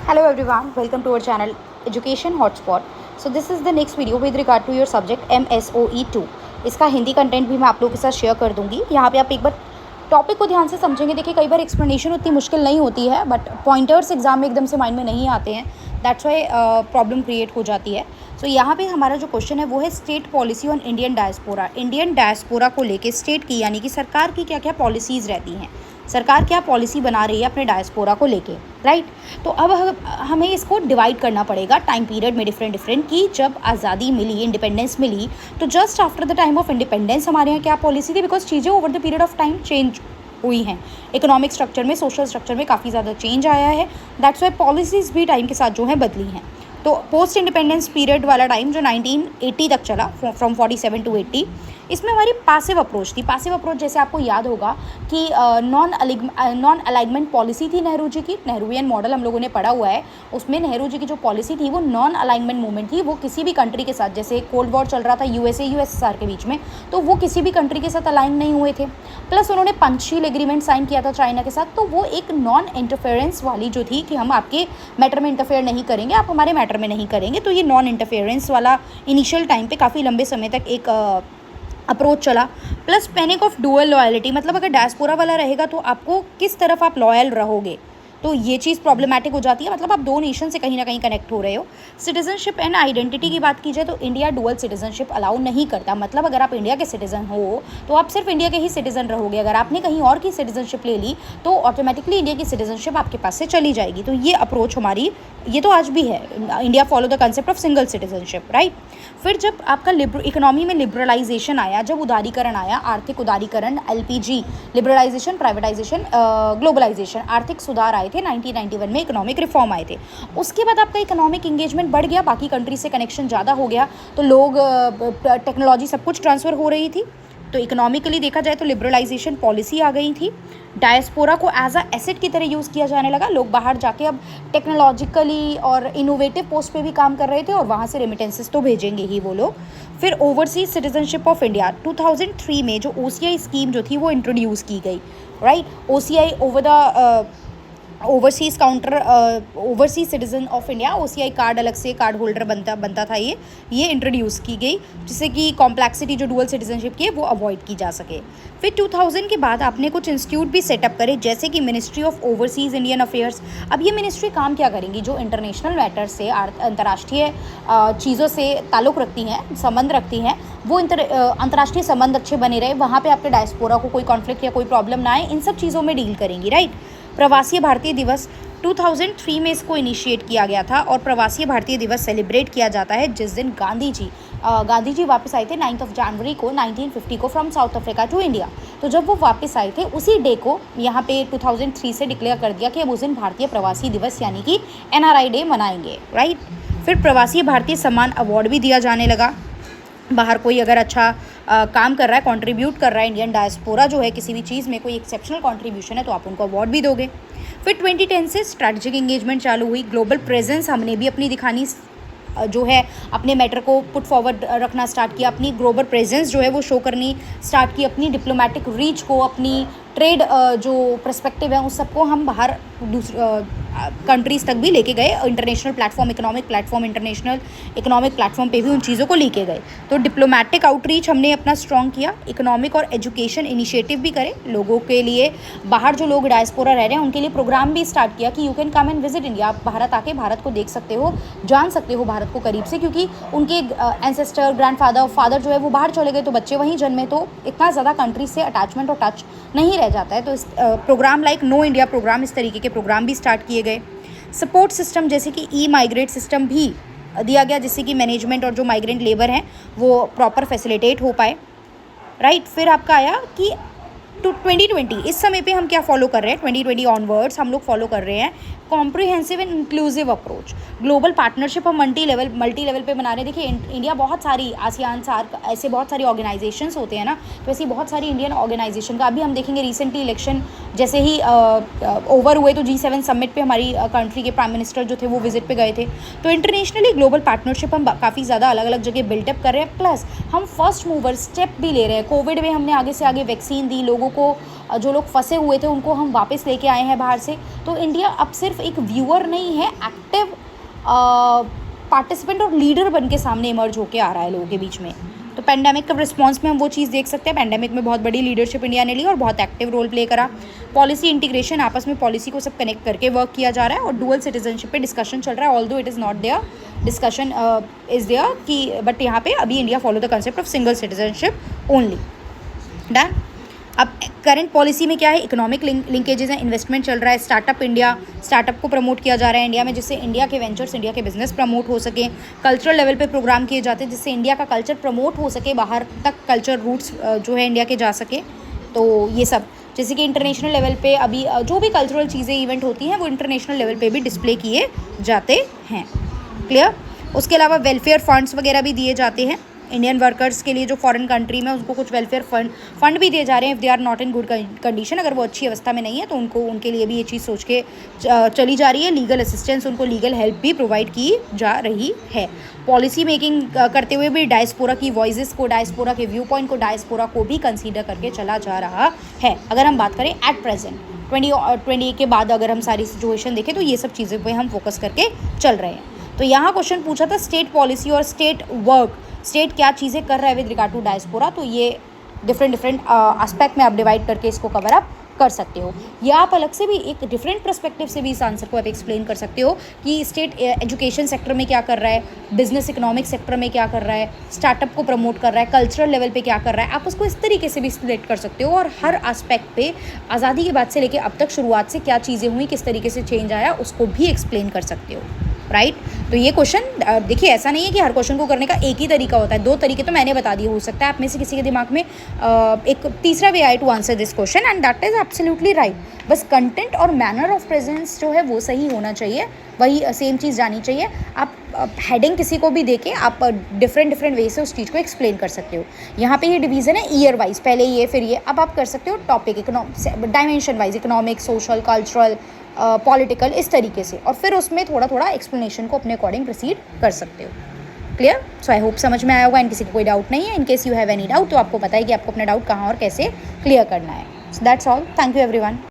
Hello everyone, welcome to our channel Education Hotspot. So this is the next video with regard to your subject MSOE 2. इसका Hindi content भी मैं आप लोगों के साथ शेयर कर दूंगी. यहाँ पे आप एक बार टॉपिक को ध्यान से समझेंगे. देखिए कई बार एक्सप्लेनेशन उतनी मुश्किल नहीं होती है बट पॉइंटर्स एग्जाम में एकदम से माइंड में नहीं आते हैं. दैट्स वाई प्रॉब्लम क्रिएट हो जाती है. सो यहाँ पे हमारा जो क्वेश्चन है वो है state policy on Indian diaspora. Indian diaspora को लेके स्टेट की यानी कि सरकार की क्या क्या पॉलिसीज़ रहती हैं, सरकार क्या पॉलिसी बना रही है अपने डायस्पोरा को लेके, राइट. तो अब हमें इसको डिवाइड करना पड़ेगा टाइम पीरियड में डिफरेंट कि जब आज़ादी मिली, इंडिपेंडेंस मिली, तो just after the time of independence हमारे यहाँ क्या पॉलिसी थी, बिकॉज चीज़ें over the period of time change हुई हैं. इकोनॉमिक स्ट्रक्चर में, सोशल स्ट्रक्चर में काफ़ी ज़्यादा चेंज आया है. दैट्स वाई पॉलिसीज़ भी टाइम के साथ जो है बदली हैं. तो पोस्ट इंडिपेंडेंस पीरियड वाला टाइम जो 1980 तक चला, फ्रॉम 47 to 80, इसमें हमारी पासिव अप्रोच थी. पासिव अप्रोच जैसे आपको याद होगा कि नॉन अलाइनमेंट पॉलिसी थी नेहरू जी की. नेहरूवियन मॉडल हम लोगों ने पढ़ा हुआ है. उसमें नेहरू जी की जो पॉलिसी थी वो नॉन अलाइनमेंट मूवमेंट थी. वो किसी भी कंट्री के साथ, जैसे कोल्ड वॉर चल रहा था यूएसएसआर के बीच में, तो वो किसी भी कंट्री के साथ अलाइन नहीं हुए थे. प्लस उन्होंने पंचशील एग्रीमेंट साइन किया था चाइना के साथ. तो वो एक नॉन इंटरफेरेंस वाली जो थी कि हम आपके मैटर में इंटरफेयर नहीं करेंगे, आप हमारे मैटर में नहीं करेंगे. तो ये नॉन इंटरफेरेंस वाला इनिशियल टाइम पे काफ़ी लंबे समय तक एक अप्रोच चला. Plus panic of dual loyalty, मतलब अगर डायस्पोरा वाला रहेगा तो आपको किस तरफ आप लॉयल रहोगे, तो ये चीज़ प्रॉब्लमेटिक हो जाती है. मतलब आप दो नेशन से कहीं ना कहीं कनेक्ट हो रहे हो. सिटीजनशिप एंड आइडेंटिटी की बात की जाए तो इंडिया डुअल सिटीजनशिप अलाउ नहीं करता. मतलब अगर आप इंडिया के सिटीजन हो तो आप सिर्फ इंडिया के ही सिटीजन रहोगे. अगर आपने कहीं और की सिटीजनशिप ले ली तो ऑटोमेटिकली इंडिया की सिटीजनशिप आपके पास से चली जाएगी. तो ये अप्रोच हमारी, ये तो आज भी है. India follow the concept of single citizenship, right. फिर जब आपका इकोनॉमी में लिबरलाइजेशन आया, जब उदारीकरण आया, आर्थिक उदारीकरण, एलपीजी लिबरलाइजेशन, प्राइवेटाइजेशन, ग्लोबलाइजेशन, आर्थिक सुधार आए थे 1991 में, इकोनॉमिक रिफॉर्म आए थे. उसके बाद आपका इकोनॉमिक इंगेजमेंट बढ़ गया, बाकी कंट्री से कनेक्शन ज़्यादा हो गया, तो लोग, टेक्नोलॉजी सब कुछ ट्रांसफ़र हो रही थी. तो इकोनॉमिकली देखा जाए तो लिबरलाइजेशन पॉलिसी आ गई थी. डायस्पोरा को एज अ एसेट की तरह यूज़ किया जाने लगा. लोग बाहर जाके अब टेक्नोलॉजिकली और इनोवेटिव पोस्ट पे भी काम कर रहे थे और वहाँ से रेमिटेंसेस तो भेजेंगे ही वो लोग. फिर ओवरसीज सिटीजनशिप ऑफ इंडिया 2003 में जो ओसीआई स्कीम जो थी वो इंट्रोड्यूस की गई, right. OCI over the overseas counter, overseas citizen of India, OCI card अलग से कार्ड होल्डर बनता था. ये इंट्रोड्यूस की गई जिससे कि कॉम्प्लेक्सिटी जो डुअल सिटीजनशिप की है वो अवॉइड की जा सके. फिर 2000 के बाद आपने कुछ इंस्टीट्यूट भी सेटअप करे, जैसे कि ministry of overseas Indian affairs. अब ये मिनिस्ट्री काम क्या करेंगी, जो इंटरनेशनल मैटर से, अंतर्राष्ट्रीय चीज़ों से ताल्लुक़ रखती हैं, संबंध रखती हैं, वो अंतर्राष्ट्रीय संबंध अच्छे बने रहे, वहाँ पर आपके डायस्पोरा को कोई कॉन्फ्लिक्ट या कोई प्रॉब्लम ना आए, इन सब चीज़ों में डील करेंगी, राइट. प्रवासी भारतीय दिवस 2003 में इसको इनिशिएट किया गया था और प्रवासी भारतीय दिवस सेलिब्रेट किया जाता है जिस दिन गांधी जी वापस आए थे 9 जनवरी को 1950 को from South Africa to India. तो जब वो वापस आए थे उसी डे को यहाँ पे 2003 से डिक्लेयर कर दिया कि हम उस दिन भारतीय प्रवासी दिवस यानी कि NRI डे मनाएंगे, राइट. फिर प्रवासी भारतीय सम्मान अवार्ड भी दिया जाने लगा. बाहर कोई अगर अच्छा काम कर रहा है, कंट्रीब्यूट कर रहा है, इंडियन डायस्पोरा जो है किसी भी चीज़ में कोई एक्सेप्शनल कंट्रीब्यूशन है, तो आप उनको अवार्ड भी दोगे. फिर 2010 से स्ट्रैटेजिक एंगेजमेंट चालू हुई. ग्लोबल प्रेजेंस हमने भी अपनी दिखानी जो है, अपने मैटर को पुट फॉरवर्ड रखना स्टार्ट किया, अपनी ग्लोबल प्रेजेंस जो है वो शो करनी स्टार्ट की, अपनी डिप्लोमेटिक रीच को, अपनी ट्रेड जो पर्सपेक्टिव है उस सबको हम बाहर कंट्रीज़ तक भी लेके गए. International platform, international economic platform पे भी उन चीज़ों को लेके गए. तो डिप्लोमेटिक आउटरीच हमने अपना स्ट्रॉन्ग किया. इकोनॉमिक और एजुकेशन इनिशिएटिव भी करे लोगों के लिए. बाहर जो लोग डायस्पोरा रह रहे हैं उनके लिए प्रोग्राम भी स्टार्ट किया कि you can come and visit India. आप भारत आके भारत को देख सकते हो, जान सकते हो भारत को करीब से, क्योंकि उनके एंसेस्टर, ग्रैंडफादर, फादर जो है वो बाहर चले गए, तो बच्चे वहीं जन्मे, तो इतना ज़्यादा कंट्री से अटैचमेंट और टच नहीं रह जाता है. तो इस programme like no India programme, इस तरीके के प्रोग्राम भी स्टार्ट किए गए. सपोर्ट सिस्टम जैसे कि माइग्रेट सिस्टम भी दिया गया, जिससे कि मैनेजमेंट और जो माइग्रेंट लेबर हैं वो प्रॉपर फैसिलिटेट हो पाए, राइट. फिर आपका आया कि 2020, इस समय पे हम क्या फॉलो कर रहे हैं, 2020 ऑनवर्ड्स हम लोग फॉलो कर रहे हैं comprehensive and inclusive approach. Global partnership हम मल्टी लेवल पे बना रहे हैं. देखिए इंडिया बहुत सारी, आसियान, सार्क, ऐसे बहुत सारी ऑर्गेनाइजेशंस होते हैं ना, तो ऐसी बहुत सारी इंडियन ऑर्गेनाइजेशन का अभी हम देखेंगे. रिसेंटली इलेक्शन जैसे ही ओवर हुए तो G7 समिट पे हमारी कंट्री के प्राइम मिनिस्टर जो थे वो विजिट पे गए थे. तो इंटरनेशनली ग्लोबल पार्टनरशिप हम काफ़ी ज़्यादा अलग अलग जगह बिल्टअप कर रहे हैं. प्लस हम फर्स्ट मूवर स्टेप भी ले रहे हैं. कोविड में हमने आगे से आगे वैक्सीन दी, लोगों को जो लोग फंसे हुए थे उनको हम वापस लेके आए हैं बाहर से। तो इंडिया अब सिर्फ एक व्यूअर नहीं है, एक्टिव पार्टिसिपेंट और लीडर बन के सामने इमर्ज होके आ रहा है लोगों के बीच में। तो पेंडेमिक का रिस्पॉन्स में हम वो चीज़ देख सकते हैं। पेंडेमिक में बहुत बड़ी लीडरशिप इंडिया ने ली और बहुत एक्टिव रोल प्ले करा। पॉलिसी इंटीग्रेशन, आपस में पॉलिसी को सब कनेक्ट करके वर्क किया जा रहा है। और डुअल सिटीजनशिप पे डिस्कशन चल रहा है, although it is not there discussion is there कि, बट यहाँ पे अभी India follow the concept of single citizenship only. Done. अब करंट पॉलिसी में क्या है, इकोनॉमिक लिंकेजेस हैं, इन्वेस्टमेंट चल रहा है, स्टार्टअप इंडिया, स्टार्टअप को प्रमोट किया जा रहा है इंडिया में, जिससे इंडिया के वेंचर्स, इंडिया के बिजनेस प्रमोट हो सके। कल्चरल लेवल पे प्रोग्राम किए जाते हैं जिससे इंडिया का कल्चर प्रमोट हो सके, बाहर तक कल्चर रूट्स जो है इंडिया के जा सके। तो ये सब जैसे कि इंटरनेशनल लेवल पे अभी जो भी कल्चरल चीज़ें इवेंट होती हैं वो इंटरनेशनल लेवल पे भी डिस्प्ले किए जाते हैं। क्लियर। उसके अलावा वेलफेयर फंड्स वगैरह भी दिए जाते हैं इंडियन वर्कर्स के लिए जो फॉरेन कंट्री में, उनको कुछ वेलफेयर फंड भी दिए जा रहे हैं if they are not in good condition. अगर वो अच्छी अवस्था में नहीं है तो उनके लिए भी ये चीज़ सोच के चली जा रही है। लीगल असिस्टेंस, उनको लीगल हेल्प भी प्रोवाइड की जा रही है। पॉलिसी मेकिंग करते हुए भी डायस्पोरा की वॉइसेस को, डायस्पोरा के व्यू पॉइंट को, डायस्पोरा को भी कंसीडर करके चला जा रहा है। अगर हम बात करें एट प्रेजेंट 2020 के बाद अगर हम सारी सिचुएशन देखें तो ये सब चीज़ें पे हम फोकस करके चल रहे हैं। तो यहाँ क्वेश्चन पूछा था स्टेट पॉलिसी और स्टेट वर्क, स्टेट क्या चीज़ें कर रहा है विद रिगार्ड टू डायस्पोरा। तो ये डिफरेंट एस्पेक्ट में आप डिवाइड करके इसको कवर अप कर सकते हो, या आप अलग से भी एक डिफरेंट पर्सपेक्टिव से भी इस आंसर को आप एक्सप्लेन कर सकते हो कि स्टेट एजुकेशन सेक्टर में क्या कर रहा है, बिजनेस इकोनॉमिक सेक्टर में क्या कर रहा है, स्टार्टअप को प्रमोट कर रहा है, कल्चरल लेवल पे क्या कर रहा है। आप उसको इस तरीके से भी स्प्लिट कर सकते हो और हर एस्पेक्ट पे आज़ादी के बाद से लेके अब तक शुरुआत से क्या चीज़ें हुई, किस तरीके से चेंज आया, उसको भी एक्सप्लेन कर सकते हो। राइट। तो ये क्वेश्चन देखिए ऐसा नहीं है कि हर क्वेश्चन को करने का एक ही तरीका होता है, दो तरीके तो मैंने बता दिए। हो सकता है आप में से किसी के दिमाग में एक तीसरा वे आए to answer this question and that is absolutely right. बस कंटेंट और मैनर ऑफ प्रेजेंस जो है वो सही होना चाहिए, वही सेम चीज़ जानी चाहिए। आप हेडिंग किसी को भी देके आप डिफरेंट वे से उस चीज़ को एक्सप्लेन कर सकते हो। यहाँ पे ये डिवीज़न है ईयर वाइज, पहले ये फिर ये। अब आप कर सकते हो topic dimension wise, economic, social, cultural, political, इस तरीके से, और फिर उसमें थोड़ा एक्सप्लेनेशन को अपने अकॉर्डिंग प्रोसीड कर सकते हो। क्लियर। सो आई होप समझ में आया होगा एंड किसी को कोई डाउट नहीं है। In case you have any doubt तो आपको पता है कि आपको अपना डाउट कहाँ और कैसे क्लियर करना है। So that's all. Thank you everyone.